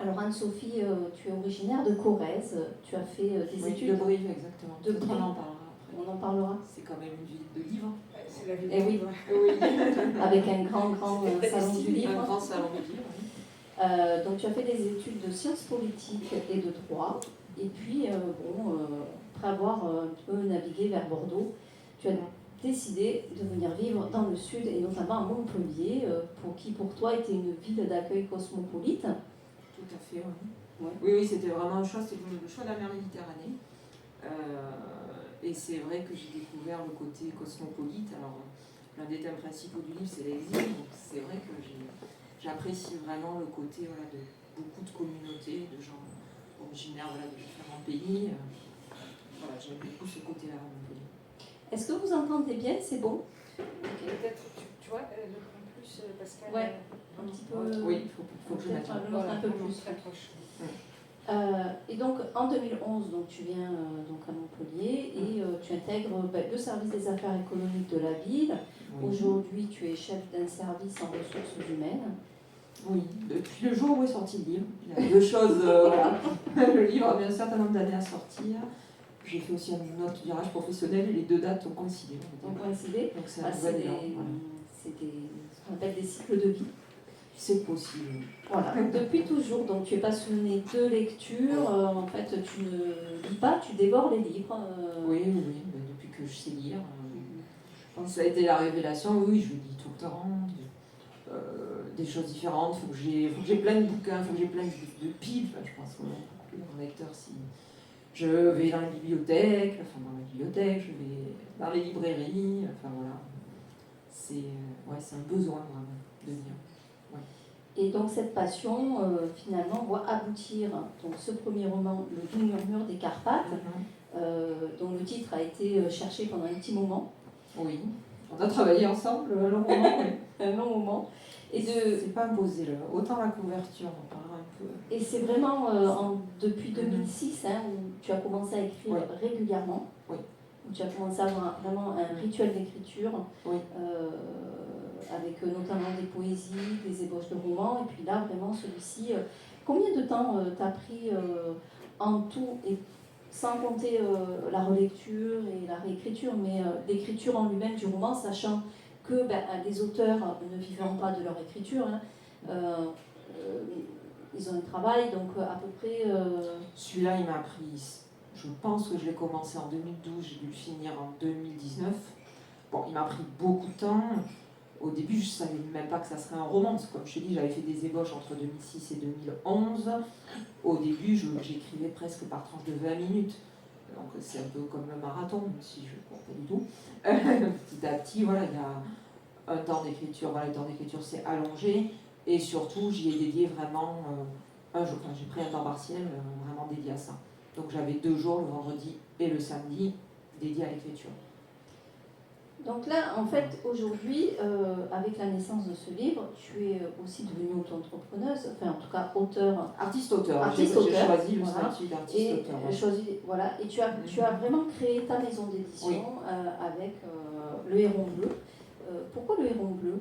Alors Anne-Sophie, tu es originaire de Corrèze, tu as fait des études de Brive, exactement. De Peut-être Brive. on en parlera après. On en parlera. C'est quand même une ville de livres. C'est la ville Eh de oui. livres. Oui. Avec un grand salon du livre. Un grand salon du livre, oui. Donc tu as fait des études de sciences politiques et de droit. Et puis, après avoir un peu navigué vers Bordeaux, tu as décidé de venir vivre dans le sud et notamment à Montpellier, qui pour toi était une ville d'accueil cosmopolite. Tout à fait, oui. Ouais. Oui, c'était vraiment un choix, c'était le choix de la mer Méditerranée. Et c'est vrai que j'ai découvert le côté cosmopolite. Alors, l'un des thèmes principaux du livre, c'est l'exil. Donc, c'est vrai que j'apprécie vraiment le côté de beaucoup de communautés, de gens originaires de différents pays. J'aime beaucoup ce côté-là. Est-ce que vous entendez bien? C'est bon? Peut-être, tu vois, en plus, Pascal. Ouais, un petit peu. Oui, il faut que je mette un peu plus. Très proche. Et donc en 2011, donc, tu viens donc à Montpellier et tu intègres le service des affaires économiques de la ville. Oui. Aujourd'hui, tu es chef d'un service en ressources humaines. Oui, depuis le jour où est sorti le livre. Il y a deux choses. Le livre a mis un certain nombre d'années à sortir. J'ai fait aussi un autre virage professionnel et les deux dates ont coïncidé. Donc c'est ce qu'on appelle des cycles de vie. C'est possible. Voilà. Depuis toujours, donc tu es passionné de lecture. En fait, tu ne lis pas, tu dévores les livres. Oui, depuis que je sais lire. Je pense que ça a été la révélation. Oui, je lis tout le temps. Des choses différentes. Il faut que j'ai plein de bouquins, il faut que j'ai plein de piles. Je pense que mon lecteur, si je vais dans la bibliothèque, je vais dans les librairies. C'est un besoin vraiment de lire. Ouais. Et donc cette passion, finalement, voit aboutir donc, ce premier roman, Le doux murmure des Carpates, dont le titre a été cherché pendant un petit moment. Oui, on a travaillé ensemble un long moment. Un long moment. C'est pas imposé là. Autant la couverture, on parlera un peu. Et c'est vraiment depuis 2006 où tu as commencé à écrire régulièrement. Oui. Où tu as commencé à avoir vraiment un rituel d'écriture. Oui. Avec notamment des poésies, des ébauches de romans, et puis là, vraiment, celui-ci, combien de temps t'as pris en tout, et sans compter la relecture et la réécriture, mais l'écriture en lui-même du roman, sachant que les auteurs ne vivront pas de leur écriture, ils ont un travail, donc à peu près... Celui-là, il m'a pris, je pense que je l'ai commencé en 2012, j'ai dû le finir en 2019. Bon, il m'a pris beaucoup de temps. Au début, je ne savais même pas que ça serait un roman, parce que comme je t'ai dit, j'avais fait des ébauches entre 2006 et 2011. Au début, j'écrivais presque par tranche de 20 minutes. Donc c'est un peu comme le marathon, même si je ne crois pas du tout. Petit à petit, il y a un temps d'écriture. Le temps d'écriture s'est allongé. Et surtout, j'y ai dédié vraiment un jour. J'ai pris un temps partiel vraiment dédié à ça. Donc j'avais 2 jours, le vendredi et le samedi, dédiés à l'écriture. Donc là, en fait, aujourd'hui, avec la naissance de ce livre, tu es aussi devenue auto-entrepreneuse, enfin en tout cas auteur. Artiste-auteur. J'ai choisi le statut d'artiste-auteur. Et tu as vraiment créé ta maison d'édition avec Le Héron Bleu. Pourquoi Le Héron Bleu?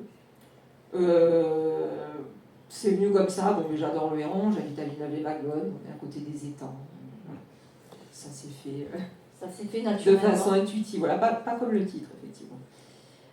C'est venu comme ça. Bon, mais j'adore le Héron, j'habite à Villeneuve-les-Bagonnes, on est à côté des étangs. Ça s'est fait. Ça s'est fait naturellement. De façon intuitive, pas comme le titre, effectivement.